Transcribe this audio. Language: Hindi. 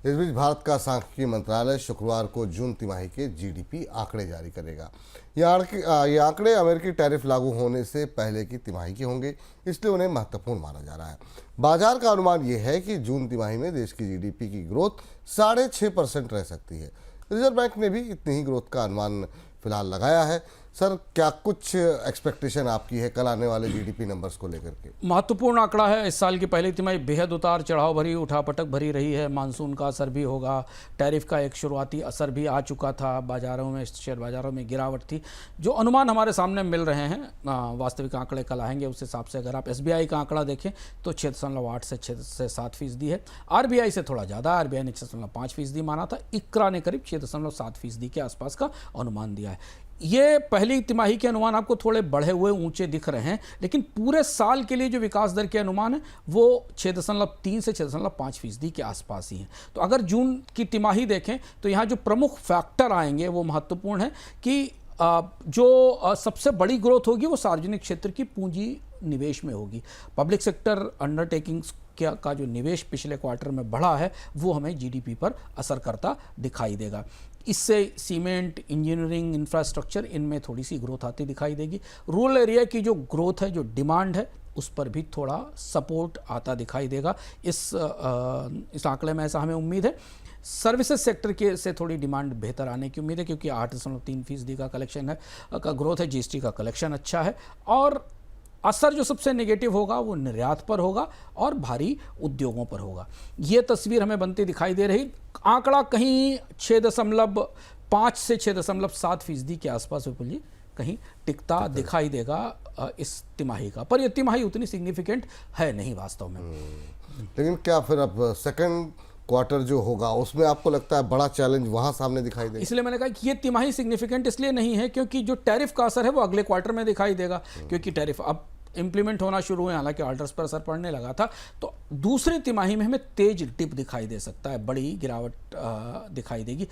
इस बीच भारत का सांख्यिकी मंत्रालय शुक्रवार को जून तिमाही के जीडीपी आंकड़े जारी करेगा। ये आंकड़े अमेरिकी टैरिफ लागू होने से पहले की तिमाही के होंगे, इसलिए उन्हें महत्वपूर्ण माना जा रहा है। बाजार का अनुमान यह है कि जून तिमाही में देश की जीडीपी की ग्रोथ 6.5% रह सकती है। रिजर्व बैंक ने भी इतनी ही ग्रोथ का अनुमान फिलहाल लगाया है। सर, क्या कुछ एक्सपेक्टेशन आपकी है कल आने वाले जीडीपी नंबर्स को लेकर के? महत्वपूर्ण आंकड़ा है। इस साल की पहली तिमाही बेहद उतार चढ़ाव भरी, उठापटक भरी रही है। मानसून का असर भी होगा, टैरिफ का एक शुरुआती असर भी आ चुका था, बाजारों में, शेयर बाजारों में गिरावट थी। जो अनुमान हमारे सामने मिल रहे हैं, वास्तविक आंकड़े कल आएंगे, उस हिसाब से अगर आप एसबीआई का आंकड़ा देखें तो 6.8 से 7% है। आरबीआई से थोड़ा ज़्यादा, आरबीआई ने 6.5% माना था। इक्रा ने करीब 6.7% के आसपास का अनुमान दिया है। ये पहली तिमाही के अनुमान आपको थोड़े बढ़े हुए ऊंचे दिख रहे हैं, लेकिन पूरे साल के लिए जो विकास दर के अनुमान है वो 6.3 से 6.5% के आसपास ही है। तो अगर जून की तिमाही देखें तो यहाँ जो प्रमुख फैक्टर आएंगे वो महत्वपूर्ण है कि जो सबसे बड़ी ग्रोथ होगी वो सार्वजनिक क्षेत्र की पूंजी निवेश में होगी। पब्लिक सेक्टर अंडरटेकिंग्स का जो निवेश पिछले क्वार्टर में बढ़ा है वो हमें जीडीपी पर असर करता दिखाई देगा। इससे सीमेंट, इंजीनियरिंग, इंफ्रास्ट्रक्चर, इनमें थोड़ी सी ग्रोथ आती दिखाई देगी। रूरल एरिया की जो ग्रोथ है, जो डिमांड है, उस पर भी थोड़ा सपोर्ट आता दिखाई देगा। इस आंकड़े में ऐसा हमें उम्मीद है। सर्विसेज सेक्टर के से थोड़ी डिमांड बेहतर आने की उम्मीद है, क्योंकि 8.3% का कलेक्शन है, का ग्रोथ है। जीएसटी का कलेक्शन अच्छा है। और असर जो सबसे नेगेटिव होगा वो निर्यात पर होगा और भारी उद्योगों पर होगा। ये तस्वीर हमें बनती दिखाई दे रही। आंकड़ा कहीं 6.5 से 6.7% के आसपास विपुल जी कहीं टिकता दिखाई देगा इस तिमाही का। पर यह तिमाही उतनी सिग्निफिकेंट है नहीं वास्तव में। लेकिन क्या फिर अब सेकंड क्वार्टर जो होगा उसमें आपको लगता है बड़ा चैलेंज वहां सामने दिखाई देगा? इसलिए मैंने कहा कि ये तिमाही सिग्निफिकेंट इसलिए नहीं है क्योंकि जो टैरिफ का असर है वो अगले क्वार्टर में दिखाई देगा, क्योंकि टैरिफ अब इंप्लीमेंट होना शुरू हुए, हालांकि ऑर्डर्स पर असर पड़ने लगा था। तो दूसरी तिमाही में हमें तेज डिप दिखाई दे सकता है, बड़ी गिरावट दिखाई देगी।